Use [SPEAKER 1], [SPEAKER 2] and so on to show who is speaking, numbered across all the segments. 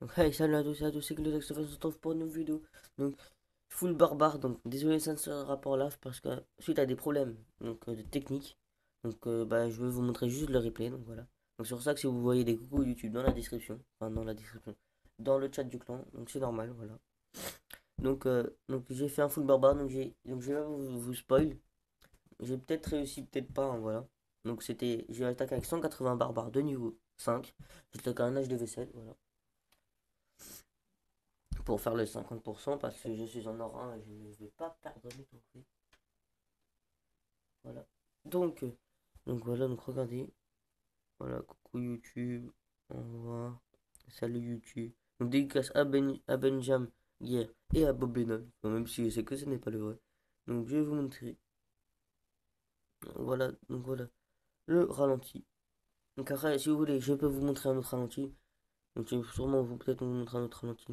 [SPEAKER 1] Donc, hey, salut à tous et à tous, c'est que le texte on se retrouve pour une nouvelle vidéo. Donc, full barbare, donc désolé, ça ne sera pas en live parce que suite à des problèmes de technique, bah, je vais vous montrer juste le replay, donc voilà. Donc, c'est pour ça que si vous voyez des coucou YouTube dans la description, enfin, dans la description, dans le chat du clan, donc c'est normal, voilà. Donc j'ai fait un full barbare, donc je vais vous spoil. J'ai peut-être réussi, peut-être pas, hein, voilà. Donc, j'ai attaqué avec 180 barbares de niveau 5. J'ai attaqué un âge de vaisselle, voilà. Pour faire le 50% parce que je suis en or 1 et je ne vais pas perdre mes trophées. Voilà. Donc, euh, donc voilà, donc regardez. Voilà, coucou YouTube. Au revoir. Salut YouTube. Donc dédicace à Benjam hier et à Bob Lennon. Bon, même si je sais que ce n'est pas le vrai. Donc je vais vous montrer. Voilà. Le ralenti. Donc après, si vous voulez, je peux vous montrer un autre ralenti. Donc je vais sûrement peut-être vous montrer un autre ralenti.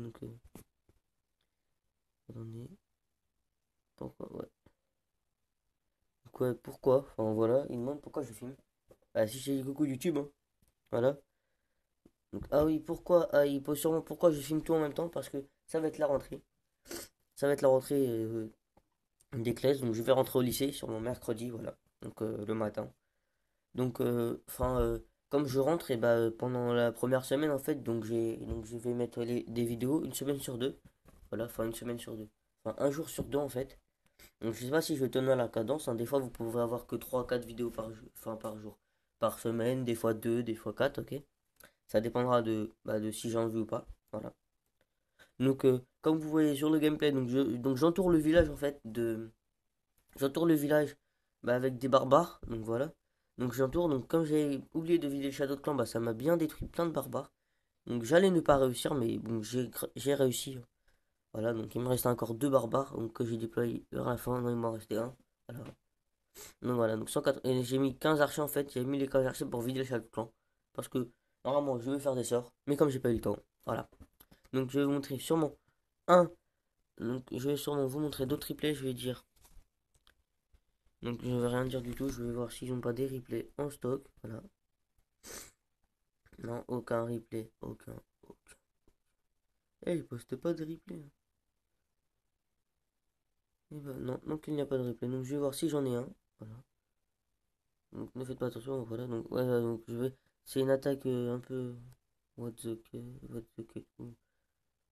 [SPEAKER 1] Attendez. Pourquoi? Ouais. Pourquoi? Enfin voilà, il me demande pourquoi je filme. Ah, si j'ai dit coucou YouTube, hein. Voilà. Donc, ah oui, pourquoi? Ah, il pose sûrement pourquoi je filme tout en même temps, parce que ça va être la rentrée. Ça va être la rentrée des classes, donc je vais rentrer au lycée sur mon mercredi, voilà. Le matin. Enfin, comme je rentre, et bah, pendant la première semaine, en fait, donc je vais mettre des vidéos une semaine sur deux. Voilà, enfin une semaine sur deux. Enfin, un jour sur deux, en fait. Donc je sais pas si je vais tenir la cadence, hein. Des fois, vous pouvez avoir que 3 4 vidéos par jour, enfin, par jour. Par semaine, des fois 2 des fois 4, ok? Ça dépendra de si j'ai envie ou pas. Voilà. Comme vous voyez sur le gameplay, donc j'entoure le village en fait de. J'entoure le village avec des barbares. Donc voilà. Donc j'entoure. Donc comme j'ai oublié de vider le château de clan, bah ça m'a bien détruit plein de barbares. Donc j'allais ne pas réussir, mais bon, j'ai réussi. Voilà, donc il me restait encore deux barbares donc, que j'ai déployé vers la fin. Non, il m'en restait un. Voilà. Donc voilà, donc 104. Et j'ai mis 15 archers en fait. J'ai mis les 15 archers pour vider le château de clan. Parce que normalement je vais faire des sorts. Mais comme j'ai pas eu le temps. Voilà. Donc je vais vous montrer sûrement un. Donc je vais sûrement vous montrer d'autres replays. Je vais dire. Donc je vais rien dire du tout. Je vais voir s'ils n'ont pas des replays en stock. Voilà. Non, aucun replay. Aucun. Eh, ils postent pas de replay, hein. Eh ben, non, donc il n'y a pas de replay. Donc je vais voir si j'en ai un. Voilà. Donc ne faites pas attention. Voilà. Donc, ouais, donc je vais. C'est une attaque un peu. What the what the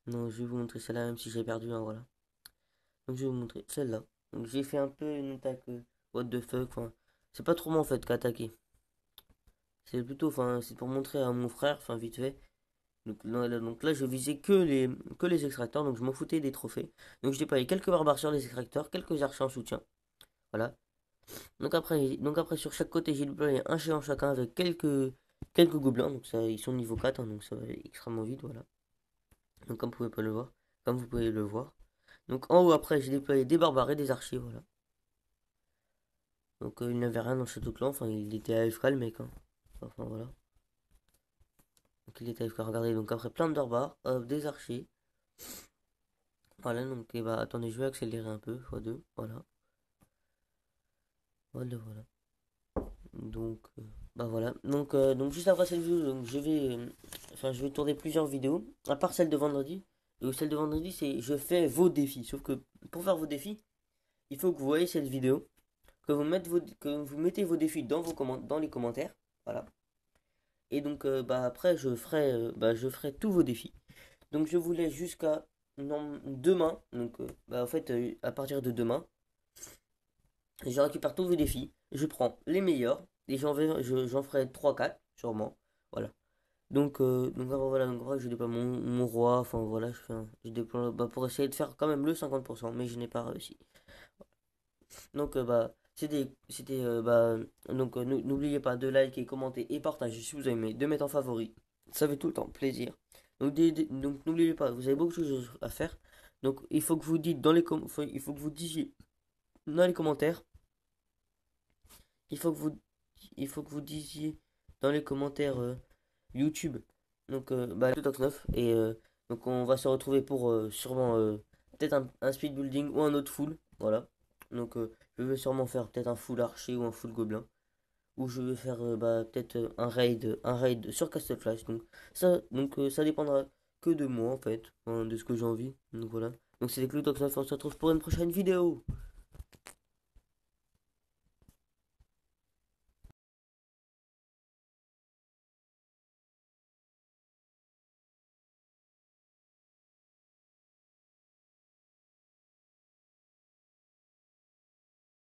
[SPEAKER 1] Non, je vais vous montrer celle-là même si j'ai perdu un. Voilà. Donc je vais vous montrer celle-là. Donc j'ai fait un peu une attaque. What the fuck. Enfin, c'est pas trop moi en fait qu'attaquer. C'est plutôt, enfin, c'est pour montrer à mon frère, enfin, vite fait. Donc là, je visais que les extracteurs, donc je m'en foutais des trophées. Donc je déployais quelques barbares sur les extracteurs, quelques archers en soutien. Voilà. Donc après sur chaque côté, j'ai déployé un géant chacun avec quelques gobelins. Donc ça, ils sont niveau 4, hein, donc ça va aller extrêmement vite, voilà. Donc comme vous pouvez pas le voir, comme vous pouvez le voir. Donc en haut, après, j'ai déployé des barbares et des archers, voilà. Donc il n'y avait rien dans le château clan, enfin, il était AFK le mec, hein. Enfin voilà. Donc il était AFK, regardez, donc après plein de barbares, des archers. Voilà, donc, bah, attendez, je vais accélérer un peu, x2, voilà. Voilà. Donc, bah voilà. Donc juste après cette vidéo, donc je vais tourner plusieurs vidéos, à part celle de vendredi. Et celle de vendredi, c'est je fais vos défis. Sauf que pour faire vos défis, il faut que vous voyez cette vidéo, que vous mettez vos défis dans les commentaires, voilà. Et donc, bah après, je ferai tous vos défis. Donc, je vous laisse jusqu'à demain. Bah, en fait, à partir de demain. Je récupère tous vos défis, je prends les meilleurs et j'en ferai trois quatre sûrement. Voilà. Donc voilà, je déploie mon roi, enfin voilà, je déploie bah, pour essayer de faire quand même le 50%, mais je n'ai pas réussi. Bah, n'oubliez pas de liker, commenter et partager si vous aimez, de mettre en favori. Ça fait tout le temps plaisir. Donc n'oubliez pas, vous avez beaucoup de choses à faire. Donc il faut que vous dites il faut que vous disiez dans les commentaires. Il faut que vous, il faut que vous disiez dans les commentaires YouTube. Le Tox 9. Et donc on va se retrouver pour sûrement peut-être un speed building ou un autre full. Voilà. Je vais sûrement faire peut-être un full archer ou un full gobelin. Ou je vais faire peut-être un raid sur Castle Flash. Ça dépendra que de moi en fait, hein, de ce que j'ai envie. Donc voilà. Donc c'était Cloutox 9, on se retrouve pour une prochaine vidéo.